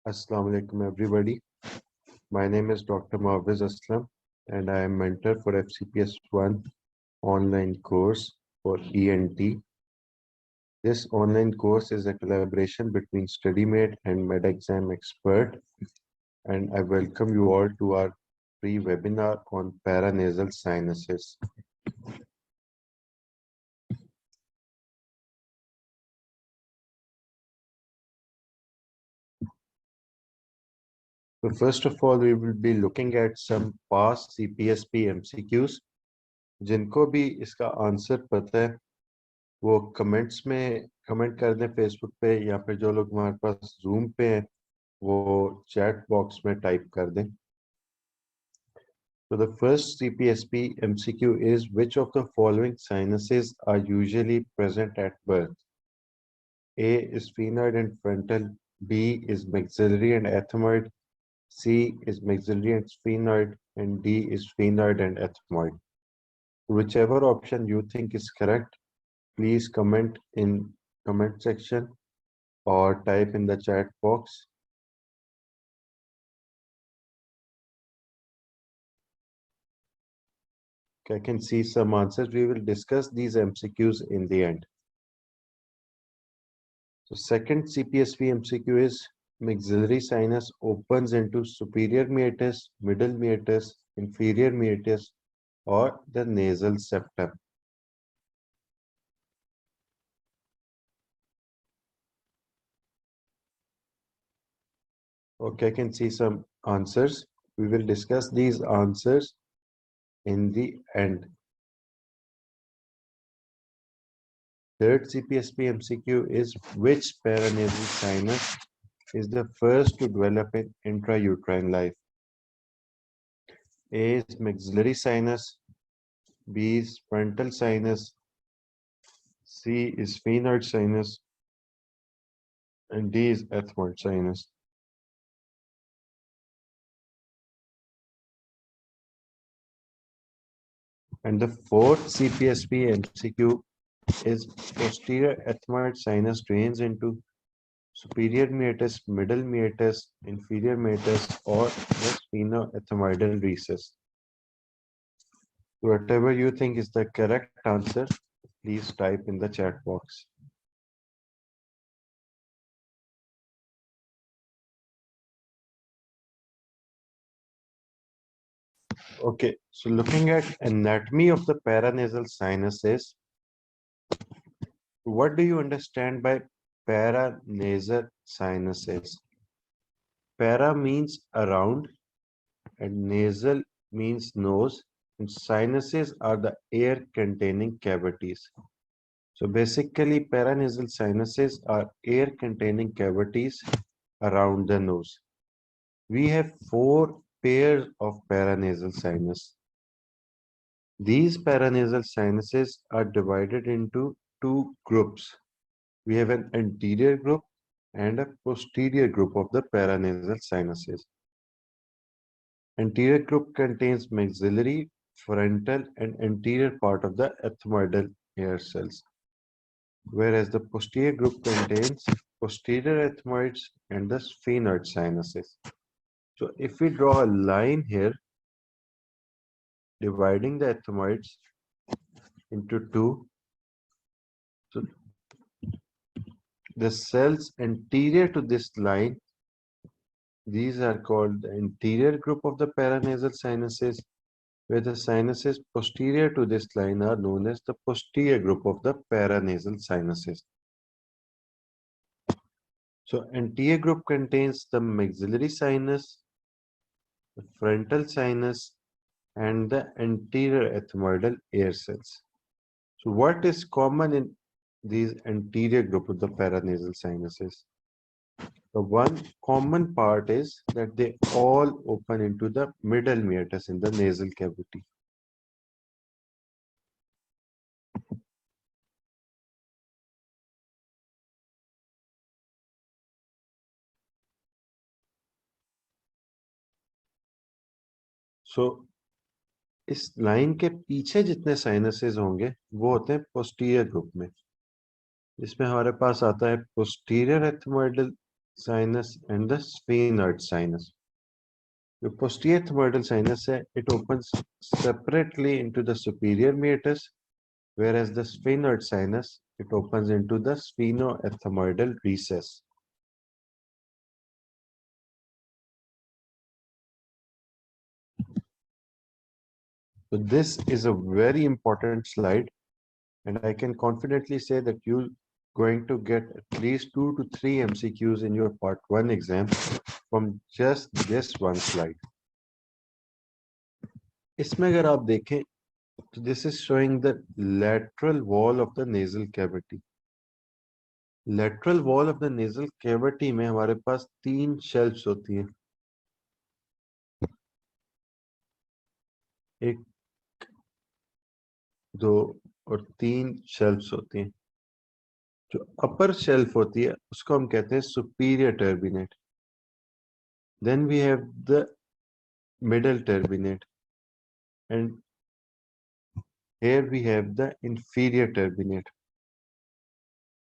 Assalamu alaikum everybody. My name is Dr.Moaviz and I am mentor for FCPS-1 online course for ENT. This online course is a collaboration between StudyMate and MedExam Expert, and I welcome you all to our free webinar on paranasal sinuses. So first of all, we will be looking at some past CPSP MCQs. जिनको भी इसका answer पता है वो comments में comment कर दें Facebook पे, या फिर जो लोग हमारे पास जूम पे हैं वो चैट बॉक्स में टाइप कर दें. So the first CPSP MCQ is, which of the following sinuses are usually present at birth? A is sphenoid and frontal, B is maxillary and ethmoid, C is maxillary and sphenoid, and D is sphenoid and ethmoid. Whichever option you think is correct, please comment in comment section or type in the chat box. I can see some answers. We will discuss these MCQs in the end. So second CPSP MCQ is, maxillary sinus opens into superior meatus, middle meatus, inferior meatus, or the nasal septum. Okay, I can see some answers. We will discuss these answers in the end. Third CPSP MCQ is, which paranasal sinus is the first to develop in intrauterine life? A is maxillary sinus, B is frontal sinus, C is sphenoid sinus, and D is ethmoid sinus. And the fourth CPSP MCQ is, posterior ethmoid sinus drains into superior meatus, middle meatus, inferior meatus, or the sphenoethmoidal recess. Whatever you think is the correct answer, please type in the chat box. Okay, so looking at anatomy of the paranasal sinuses, what do you understand by paranasal sinuses? Para means around and nasal means nose, and sinuses are the air containing cavities. So basically paranasal sinuses are air containing cavities around the nose. We have 4 pairs of paranasal sinus. These paranasal sinuses are divided into 2 groups. We have an anterior group and a posterior group of the paranasal sinuses. Anterior group contains maxillary, frontal, and anterior part of the ethmoidal hair cells, whereas the posterior group contains posterior ethmoids and the sphenoid sinuses. So if we draw a line here dividing the ethmoids into 2, so the cells anterior to this line, these are called the anterior group of the paranasal sinuses, where the sinuses posterior to this line are known as the posterior group of the paranasal sinuses. So anterior group contains the maxillary sinus, the frontal sinus, and the anterior ethmoidal air cells. So what is common in these anterior group of the paranasal sinuses? The one common part is that they all open into the middle meatus in the nasal cavity. So इस line के पीछे जितने sinuses होंगे वो होते हैं posterior group में, जिसमें हमारे पास आता है posterior ethmoidal sinus and the sphenoid sinus. The posterior ethmoidal sinus it opens separately into the superior meatus, whereas the sphenoid sinus it opens into the sphenoethmoidal recess. So this is a very important slide, and I can confidently say that you're going to get at least 2 to 3 MCQs in your part 1 exam from just this one slide. इसमें अगर आप देखें तो this is showing the lateral wall of the nasal cavity. Lateral wall of the nasal cavity में हमारे पास 3 shelves होती हैं. एक, दो और 3 shelves होती हैं. जो upper shelf होती है उसको हम कहते हैं superior turbinate. Then we have the middle turbinate, and here we have the inferior turbinate.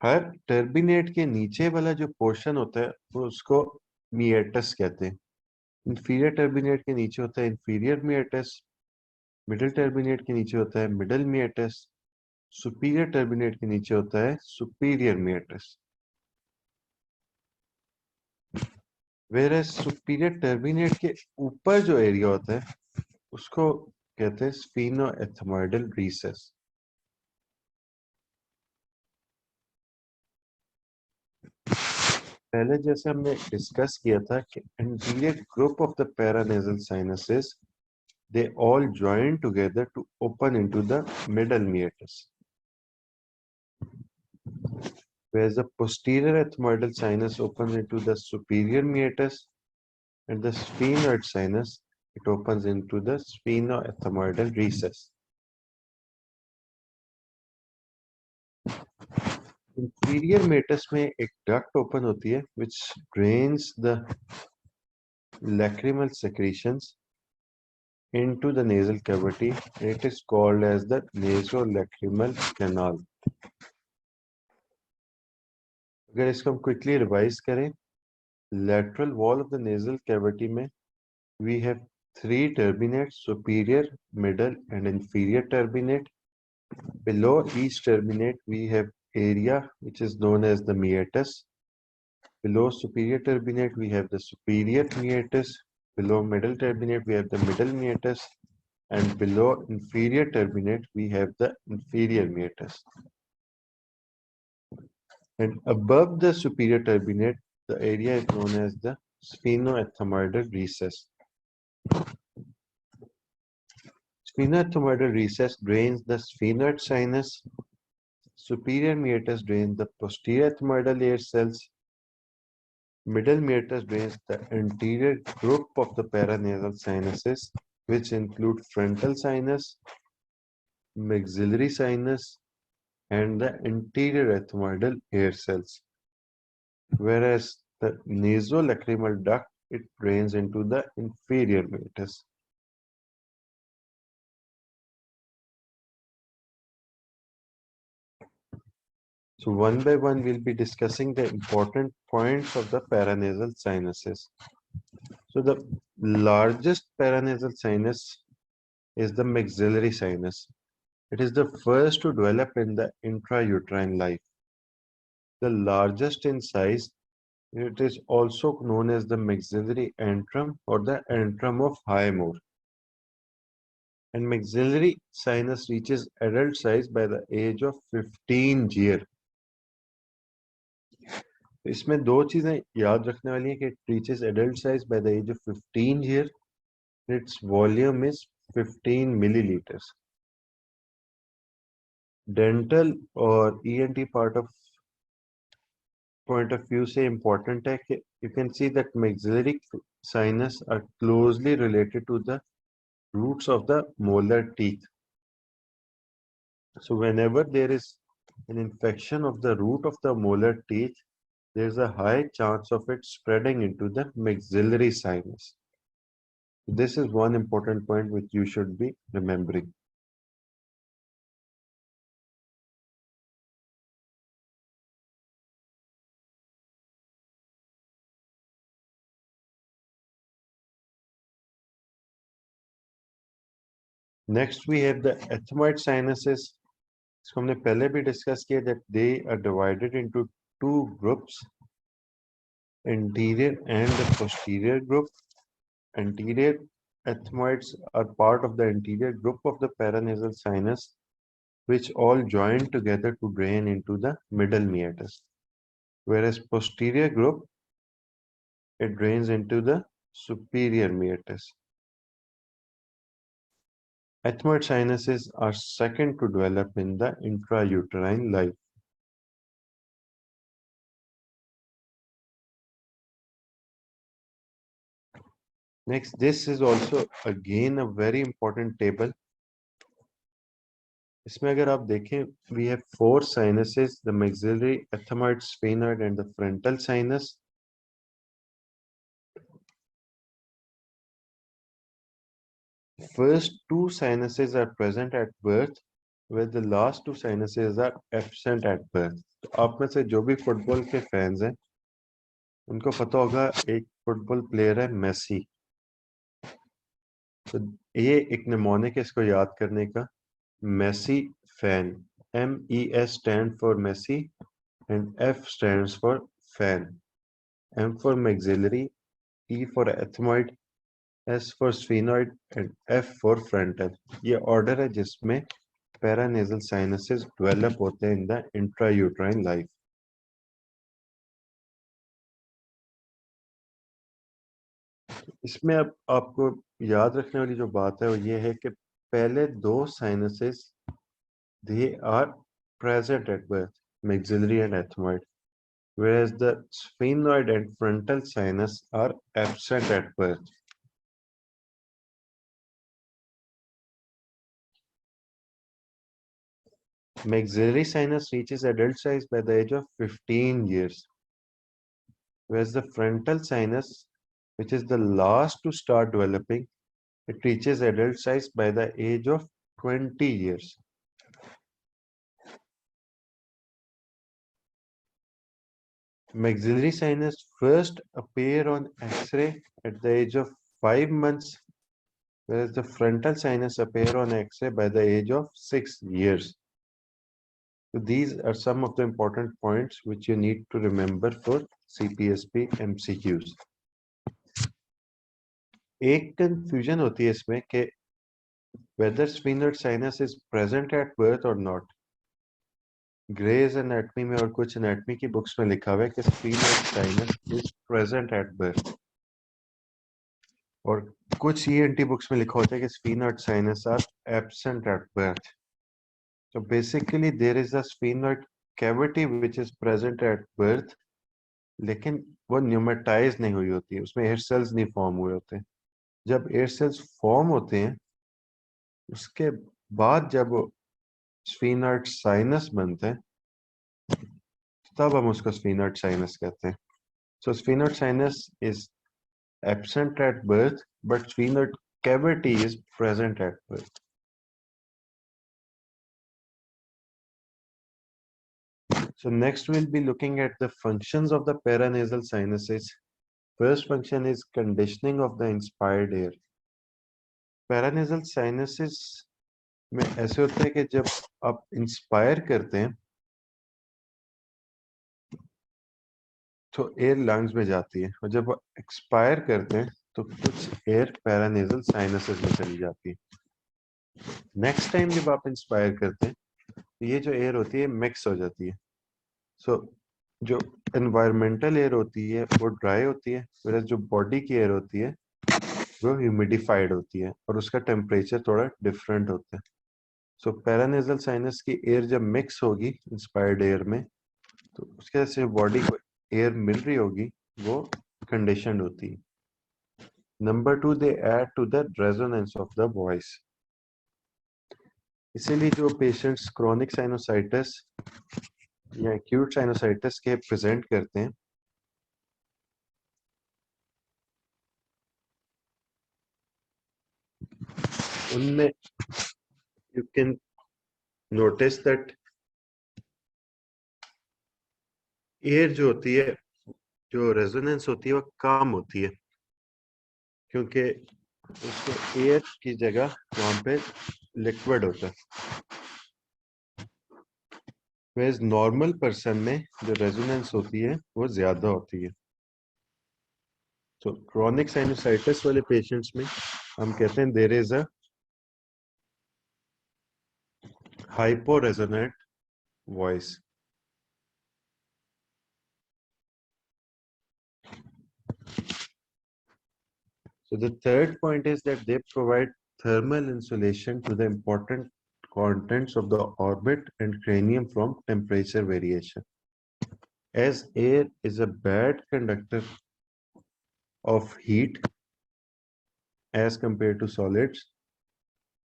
Her turbinate के नीचे वाला जो portion होता है वो उसको meatus कहते हैं. Inferior turbinate के नीचे होता है inferior meatus, middle turbinate के नीचे होता है middle meatus, superior turbinate के नीचे होता है superior meatus. Whereas superior turbinate के ऊपर जो एरिया होता है उसको कहते हैं sphenoethmoidal recess. पहले जैसे हमने डिस्कस किया था कि anterior group of the paranasal sinuses they all join together to open into the middle meatus, whereas the posterior ethmoidal sinus opens into the superior meatus, and the sphenoid sinus it opens into the sphenoethmoidal recess. Inferior meatus में एक duct open होती है which drains the lacrimal secretions into the nasal cavity. It is called as the nasolacrimal canal. अगर इसको हम quickly revise करें, lateral wall of the nasal cavity में we have 3 turbinates: superior, middle, and inferior turbinate. Below each turbinate we have area which is known as the meatus. Below superior turbinate we have the superior meatus. Below middle turbinate we have the middle meatus, and below inferior turbinate we have the inferior meatus. And above the superior turbinate the area is known as the sphenoethmoidal recess. Sphenoethmoidal recess drains the sphenoid sinus. Superior meatus drains the posterior ethmoidal air cells. Middle meatus drains the anterior group of the paranasal sinuses, which include frontal sinus, maxillary sinus, and the anterior ethmoidal air cells. Whereas the nasolacrimal duct it drains into the inferior meatus. So one by one we'll be discussing the important points of the paranasal sinuses. So the largest paranasal sinus is the maxillary sinus. It is the first to develop in the intrauterine life. The largest in size, it is also known as the maxillary antrum or the antrum of Highmore. And maxillary sinus reaches adult size by the age of 15 years. इसमें दो चीजें याद रखने वाली है कि it reaches adult size by the age of 15 years. Its volume is 15 milliliters. Dental or ENT point of view से important है कि you can see that maxillary sinus are closely related to the roots of the molar teeth. So whenever there is an infection of the root of the molar teeth, there is a high chance of it spreading into the maxillary sinus. This is one important point which you should be remembering. Next we have the ethmoid sinuses. इसको हमने पहले भी discuss किया that they are divided into two groups, anterior and the posterior group. Anterior ethmoids are part of the anterior group of the paranasal sinus, which all join together to drain into the middle meatus. Whereas posterior group, it drains into the superior meatus. Ethmoid sinuses are second to develop in the intrauterine life. Next, this is also again a very important table. इसमें अगर आप देखें, we have four sinuses: the maxillary, ethmoid, sphenoid, and the frontal sinus. First two sinuses are present at birth, where the last two sinuses are absent at birth. तो आप में से जो भी फुटबॉल के फैंस हैं, उनको पता होगा एक फुटबॉल प्लेयर है मेसी. तो ये एक निमोनिक है इसको याद करने का, Messi fan. MES stand for Messi and F stands for fan. M for maxillary, E for ethmoid, S for sphenoid and F for frontal. ये ऑर्डर है जिसमें पैरानेजल साइनसेस डेवलप होते हैं इन द इंट्रायूट्राइन लाइफ. इसमें अब आपको याद रखने वाली जो बात है वो ये है कि पहले दो sinuses they are present at birth, maxillary and ethmoid, whereas the sphenoid and frontal sinus are absent at birth. Maxillary sinus reaches adult size by the age of 15 years, whereas the frontal sinus, which is the last to start developing, it reaches adult size by the age of 20 years. Maxillary sinus first appear on X-ray at the age of 5 months, whereas the frontal sinus appear on X-ray by the age of 6 years. So these are some of the important points which you need to remember for CPSP MCQs. एक confusion होती है इसमें कि whether sphenoid sinus is present at birth or not. Gray's anatomy में और कुछ anatomy की books में लिखा हुआ है कि sphenoid sinus is present at birth, और कुछ ENT बुक्स में लिखा होता है कि sphenoid sinus are absent at birth. So basically there is a sphenoid cavity which is present at birth, लेकिन वो न्यूमेटाइज नहीं हुई होती है, उसमें एयर सेल्स नहीं फॉर्म हुए होते. जब एयर सेल्स फॉर्म होते हैं उसके बाद जब स्फीनोइड साइनस बनते हैं तब हम उसको स्फीनोइड साइनस कहते हैं. So sphenoid sinus is absent at birth, but sphenoid cavity is present at birth. So next we'll be looking at the functions of the paranasal sinuses. First function is conditioning of the inspired air. Paranasal sinuses में ऐसे होता है कि जब आप inspire करते हैं तो एयर लंग्स में जाती है, और जब एक्सपायर करते हैं तो कुछ एयर पैरानेजल साइनसेस में चली जाती है. नेक्स्ट टाइम जब आप इंस्पायर करते हैं तो ये जो एयर होती है मिक्स हो जाती है. सो जो एनवायरमेंटल एयर होती है वो ड्राई होती है, whereas जो बॉडी की एयर होती है वो ह्यूमिडिफाइड होती है और उसका टेम्परेचर थोड़ा डिफरेंट होता है. सो पैरानेजल साइनस की एयर जब मिक्स होगी इंस्पायर्ड एयर में तो उसके वजह से बॉडी को एयर मिल रही होगी वो कंडीशनड होती है. Number 2, they add to the resonance of the voice. इसीलिए जो पेशेंट्स क्रोनिक साइनोसाइटिस या एक्यूट साइनोसाइटिस के प्रेजेंट करते हैं उनमें you can notice that air जो होती है, जो रेजोनेंस होती है वो कम होती है, क्योंकि उसको एयर की जगह वहां पे लिक्विड होता है, whereas नॉर्मल पर्सन में जो रेजोनेंस होती है वो ज्यादा होती है। तो क्रॉनिक साइनोसाइटिस वाले पेशेंट्स में हम कहते हैं there is a hypo resonant voice. So the third point is that they provide thermal insulation to the important contents of the orbit and cranium from temperature variation. As air is a bad conductor of heat as compared to solids,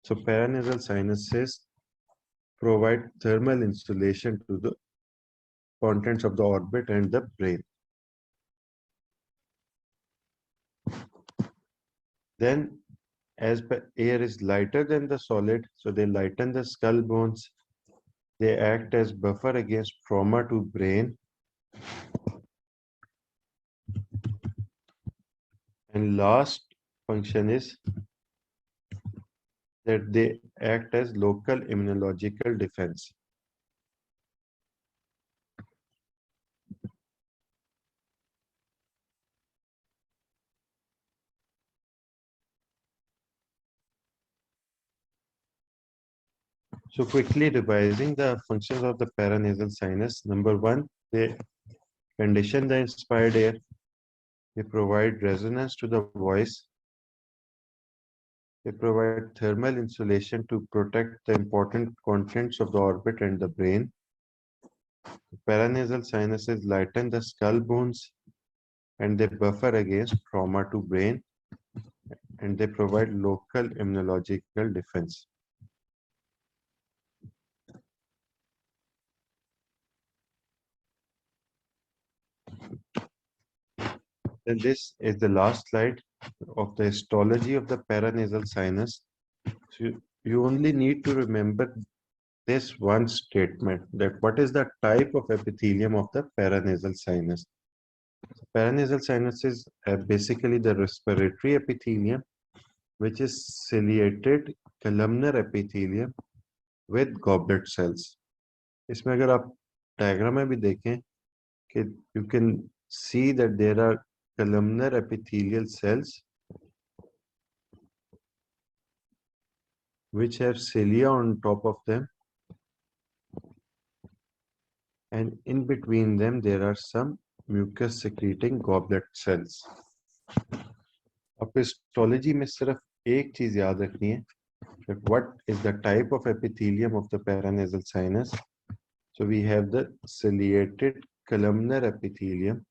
so paranasal sinuses provide thermal insulation to the contents of the orbit and the brain. Then, as air is lighter than the solid, so they lighten the skull bones. They act as buffer against trauma to brain. And last function is that they act as local immunological defense. So quickly revising the functions of the paranasal sinus. Number one, they condition the inspired air. They provide resonance to the voice. They provide thermal insulation to protect the important contents of the orbit and the brain. The paranasal sinuses lighten the skull bones and they buffer against trauma to brain, and they provide local immunological defense. Then this is the last slide of the histology of the paranasal sinus. So you only need to remember this one statement, that what is the type of epithelium of the paranasal sinus. Paranasal sinus is basically the respiratory epithelium, which is ciliated columnar epithelium with goblet cells. इसमें अगर आप diagram में भी देखें कि you can see that there are columnar epithelial cells which have cilia on top of them, and in between them there are some mucus secreting goblet cells. अब histology में सिर्फ एक चीज याद रखनी है, that what is the type of epithelium of the paranasal sinus. So we have the ciliated columnar epithelium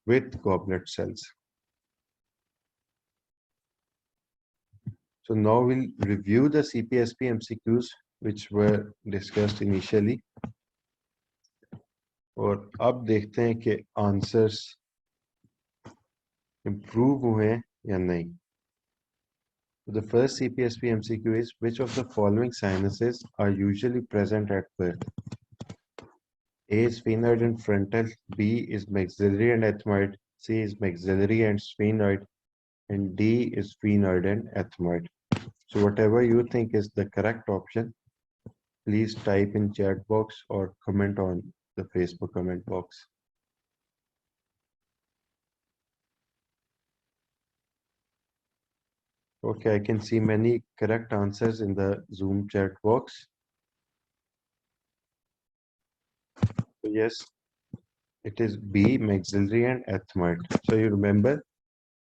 with goblet cells. So now we'll review the CPSP MCQs which were discussed initially. और अब देखते हैं कि answers improve हुए हैं या नहीं. The first CPSP MCQ is, which of the following sinuses are usually present at birth? A is sphenoid and frontal, B is maxillary and ethmoid, C is maxillary and sphenoid, and D is sphenoid and ethmoid. So whatever you think is the correct option, please type in chat box or comment on the Facebook comment box. Okay, I can see many correct answers in the Zoom chat box. So yes, it is B, maxillary and ethmoid. So you remember,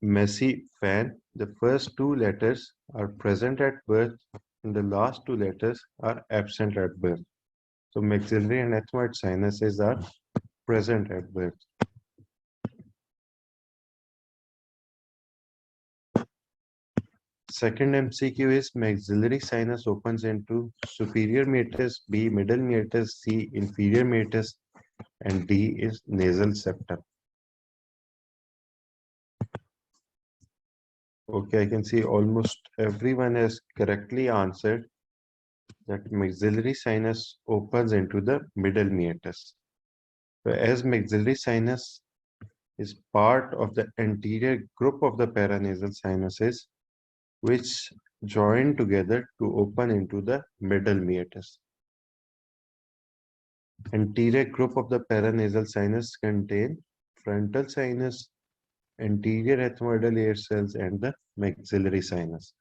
messy fan, the first two letters are present at birth and the last two letters are absent at birth. So maxillary and ethmoid sinuses are present at birth. Second MCQ is, maxillary sinus opens into superior meatus, B middle meatus, C inferior meatus, and D is nasal septum. Okay, I can see almost everyone has correctly answered that maxillary sinus opens into the middle meatus. So as maxillary sinus is part of the anterior group of the paranasal sinuses, which join together to open into the middle meatus. Anterior group of the paranasal sinus contain frontal sinus, anterior ethmoidal air cells, and the maxillary sinus.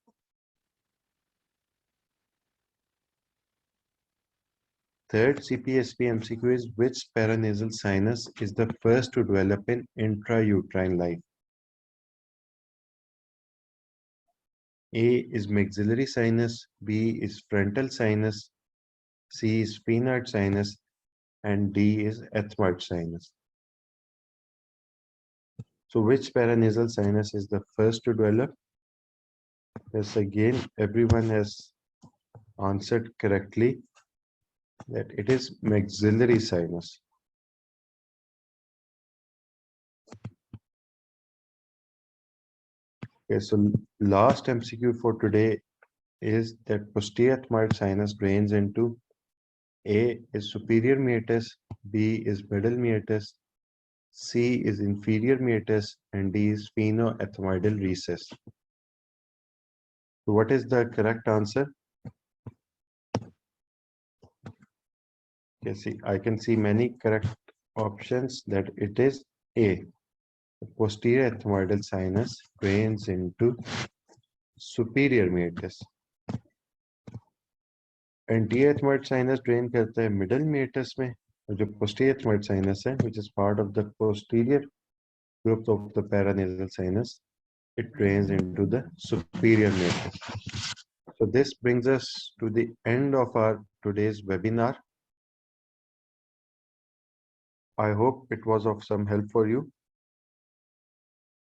Third CPSP MCQ is which paranasal sinus is the first to develop in intrauterine life? A is maxillary sinus, B is frontal sinus, C is sphenoid sinus, and D is ethmoid sinus. So which paranasal sinus is the first to develop? Yes, again, everyone has answered correctly that it is maxillary sinus. Okay, so last MCQ for today is that posterior ethmoid sinus drains into A is superior meatus, B is middle meatus, C is inferior meatus, and D is sphenoethmoidal recess. So what is the correct answer? Okay, see, I can see many correct options that it is A. The posterior ethmoidal sinus drains into superior meatus. Anterior ethmoid sinus drain करता है middle meatus में और जो posterior ethmoid sinus है which is part of the posterior group of the paranasal sinus, it drains into the superior meatus. So this brings us to the end of our today's webinar. I hope it was of some help for you.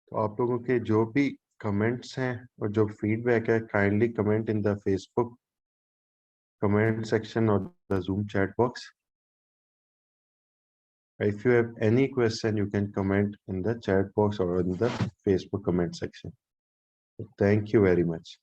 तो आप लोगों के जो भी comments हैं और जो feedback है kindly comment in the Facebook comment section or the Zoom chat box. If you have any question, you can comment in the chat box or in the Facebook comment section. Thank you very much.